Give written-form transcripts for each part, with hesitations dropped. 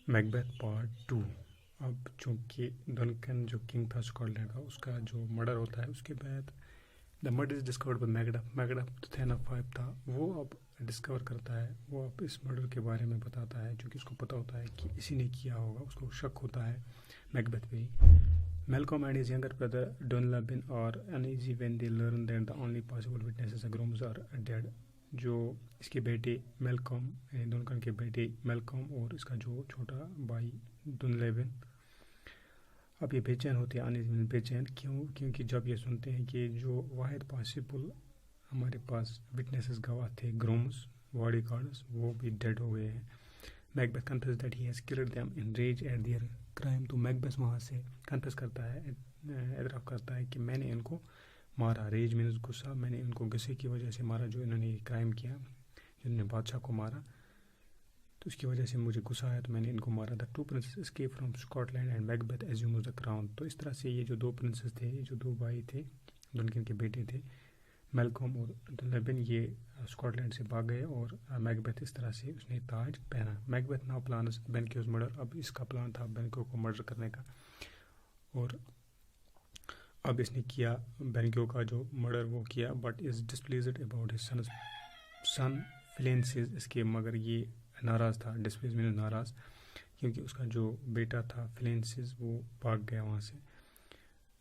Macbeth part 2। अब चूँकि Duncan जो किंग था स्कॉटलैंड का, उसका जो मर्डर होता है उसके बाद the murder is discovered by Macduff. Macduff thane of 5 था, वो अब डिस्कवर करता है, वो अब इस मर्डर के बारे में बताता है क्योंकि उसको पता होता है कि इसी ने किया होगा, उसको शक होता है मैकबेथ पे ही। Malcolm and his younger brother Dunlabin are uneasy when they learn that the only possible witnesses of Grooms are dead। जो इसके बेटे मेलकॉम यानी डनकन के बेटे मेलकॉम और इसका जो छोटा भाई दुनलेबिन, अब ये बेचैन होते हैं। अनइज़ी बेचैन क्योंकि जब ये सुनते हैं कि जो वाहिद पॉसिबल हमारे पास विटनेसेस गवाह थे ग्रोम्स बॉडी गार्ड्स, वो भी डेड हो गए हैं। Macbeth confess that he has killed them in rage at their crime. तो मैकबेथ वहाँ से कन्फेस करता है, एतराफ़ करता है कि मैंने इनको मारा। रेज मीन्स गुस्सा, मैंने इनको गुस्से की वजह से मारा, जो इन्होंने क्राइम किया, जिन्होंने बादशाह को मारा, तो उसकी वजह से मुझे गुस्सा आया तो मैंने इनको मारा। The two princess escape from Scotland and Macbeth assumes the crown. तो इस तरह से ये जो दो प्रिंसेस थे, ये जो दो भाई थे, डनकन के बेटे थे मेलकॉम और डनलेबिन, ये स्कॉटलैंड से भाग गए और मैकबेथ इस तरह से उसने ताज पहना। Macbeth now plans Banquo's murder. अब इसका प्लान था बेनक्यो को मर्डर करने का, और अब इसने किया बेनक्यो का जो मर्डर वो किया, but is displeased about his son Fleance इसके, मगर ये नाराज़ था। डिस्प्लीज मीन नाराज़, क्योंकि उसका जो बेटा था फिलेंसिस वो भाग गया वहाँ से।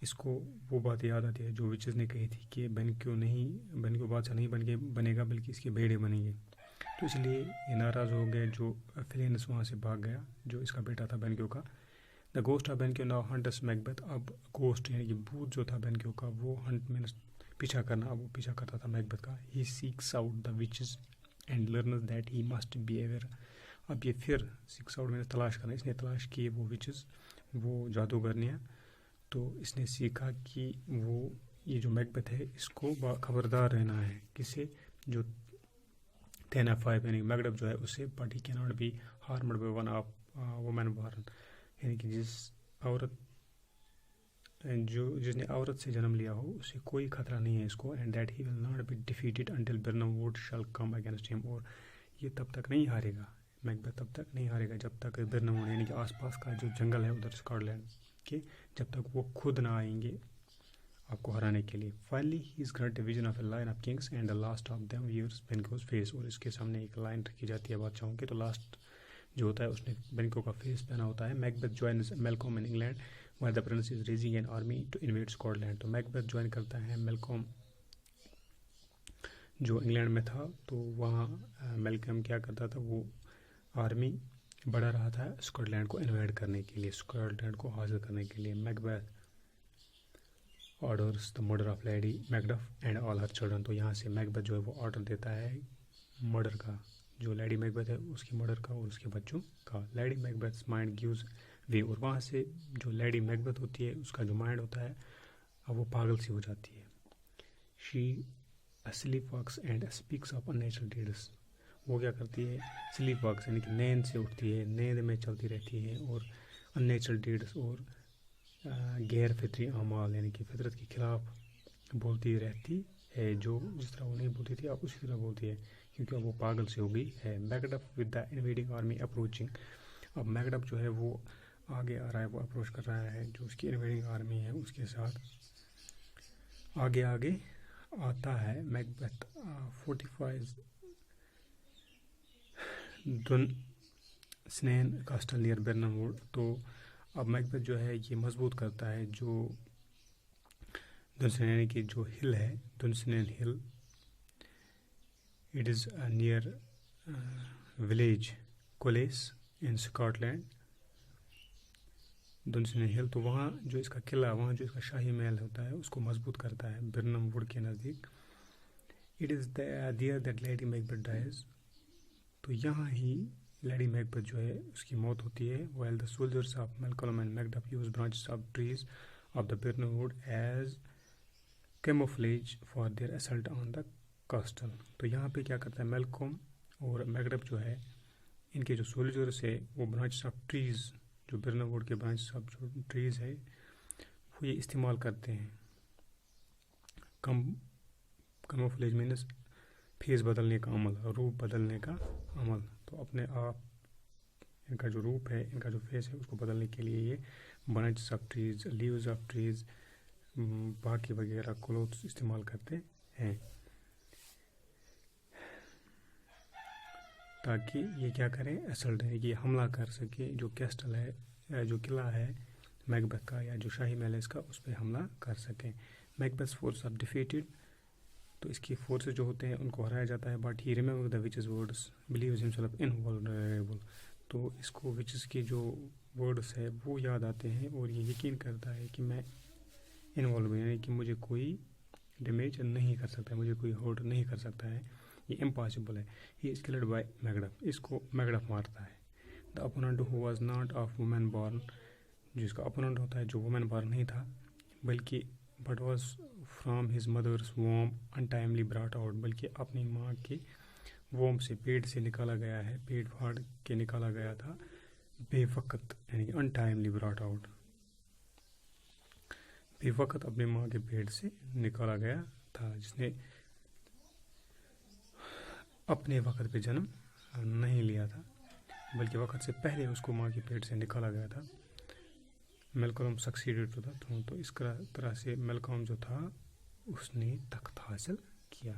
इसको वो बात याद आती है जो विचेस ने कही थी कि बेनक्यो बादशाह नहीं बनेगा बल्कि इसके बेड़े बनेंगे। तो इसलिए ये नाराज़ हो गए जो फिलेंस वहाँ से भाग गया, जो इसका बेटा था बेनक्यो का। The ghost of Banquo now haunts Macbeth. अब गोस्ट यानी कि भूत जो था बेनक्यो का, वो हंट मीन्स पीछा करना, अब वो पीछा करता था मैकबेथ का। He seeks out the witches and learns that he must be aware. अब ये फिर सीक्स आउट मीन्स तलाश करना, इसने तलाश किए वो विचेस, वो जादूगरनियाँ। तो इसने सीखा कि वो ये जो मैकबेथ है इसको खबरदार रहना है, किसे, जो 10F5 यानी मैकडफ जो है उससे, but he can not be harmed by one of women born, यानी कि जिसने औरत से जन्म लिया हो उसे कोई खतरा नहीं है इसको। And that he will not be defeated until Birnam Wood shall come against him. और ये तब तक नहीं हारेगा, मैकबेथ तब तक नहीं हारेगा जब तक बिर्नम वुड यानी कि आसपास का जो जंगल है उधर स्कॉटलैंड के, जब तक वो खुद ना आएंगे आपको हराने के लिए। Finally he is granted a vision of a line of kings and the last of them wears Banquo's face. और इसके सामने एक लाइन रखी जाती है बादशाहों की, तो लास्ट जो होता है उसने बेनक्यो का फेस पहना होता है। Macbeth joins Malcolm in England where the prince is raising an army to invade Scotland. तो मैकबेथ ज्वाइन करता है मेलकॉम जो इंग्लैंड में था, तो वहाँ मेलकॉम क्या करता था, वो आर्मी बढ़ा रहा था स्कॉटलैंड को इन्वेड करने के लिए, स्कॉटलैंड को हासिल करने के लिए। Macbeth orders the murder of lady Macduff and all her children. तो यहाँ से मैकबेथ जो है वो ऑर्डर देता है मर्डर का, जो लेडी मैकबेथ है उसकी मर्डर का और उसके बच्चों का। Lady मैकबेथ्स mind gives way. और वहाँ से जो लेडी मैकबेथ होती है उसका जो माइंड होता है अब वो पागल सी हो जाती है। She sleepwalks and speaks of unnatural deeds. वो क्या करती है, स्लीप वॉक्स यानी कि नींद से उठती है, नींद में चलती रहती है, और अननेचुरल डीड्स और गैर फितरी अमाल यानी कि फितरत के खिलाफ बोलती रहती है। जो जिस तरह वो नहीं बोलती थी अब उसी तरह बोलती है, क्योंकि अब वो पागल से हो गई है। Macduff with the invading army approaching. अब मैकडफ जो है वो आगे आ रहा है, वो अप्रोच कर रहा है जो उसकी इन्वेडिंग आर्मी है उसके साथ आगे आगे आता है। मैकबेथ 45 दुन स्नेन कास्टल नियर बिर्नम वुड। तो अब मैकबेथ जो है ये मजबूत करता है जो दुनस्नेन यानी कि जो हिल है, Dunsinane Hill, it is near village Collace in Scotland, Dunsinane Hill. तो वहाँ जो इसका किला, वहाँ जो इसका शाही महल होता है उसको मजबूत करता है बिर्नम वुड के नज़दीक। It is there that Lady Macbeth dies. तो यहाँ ही लेडी मैकबेथ जो है उसकी मौत होती है। while the soldiers of Malcolm and Macduff use branches of trees of the birnam wood as camouflage for their assault on the castle। तो यहाँ पे क्या करता है मेलकॉम और मैकडफ जो है, इनके जो सोल्जर्स है वो ब्रांचेस ऑफ ट्रीज, जो बिर्नम वुड के ब्रांचेस ऑफ जो ट्रीज है वो ये इस्तेमाल करते हैं। camouflage मीन्स फेस बदलने का अमल, रूप बदलने का अमल। तो अपने आप ان کا جو روپ ہے، ان کا جو فیس ہے، اس کو بدلنے کے لیے یہ branches of trees, leaves of trees, باقی وغیرہ کلوتھس استعمال کرتے ہیں تاکہ یہ کیا کریں، اسلٹ ہے کہ حملہ کر سکے، جو کیسٹل ہے، جو قلعہ ہے میکبیتھ کا یا جو شاہی محل ہے اس کا، اس پہ حملہ کر سکیں. میکبیتھ فورس آر ڈیفیٹڈ، تو اس کی فورسز جو ہوتے ہیں ان کو ہرایا جاتا ہے. But he remember the witches words, believes himself invulnerable, تو اس کو وچز کے جو ورڈس ہے وہ یاد آتے ہیں اور یہ یقین کرتا ہے کہ میں انوالو، یعنی کہ مجھے کوئی ڈیمیج نہیں کر سکتا ہے، مجھے کوئی ہرٹ نہیں کر سکتا ہے، یہ امپاسبل ہے. ہی از کلڈ بائی میکڈف، اس کو میکڈف مارتا ہے. The opponent who was not of women born, جس کا اپوننٹ ہوتا ہے جو وومین بورن نہیں تھا بلکہ بٹ واز فرام ہز مدرس ووم انٹائملی براٹ آؤٹ، بلکہ اپنی ماں کے ووم سے، پیٹ سے نکالا گیا ہے، پیٹ پھاڑ کے نکالا گیا تھا بے وقت، یعنی کہ انٹائملی براٹ آؤٹ، بے وقت اپنے ماں کے پیٹ سے نکالا گیا تھا، جس نے اپنے وقت پہ جنم نہیں لیا تھا بلکہ وقت سے پہلے اس کو ماں کے پیٹ سے نکالا گیا تھا. میلکولم سکسیڈڈ ٹو دا تھرون، تو اس طرح سے میلکولم جو تھا اس نے تخت حاصل کیا.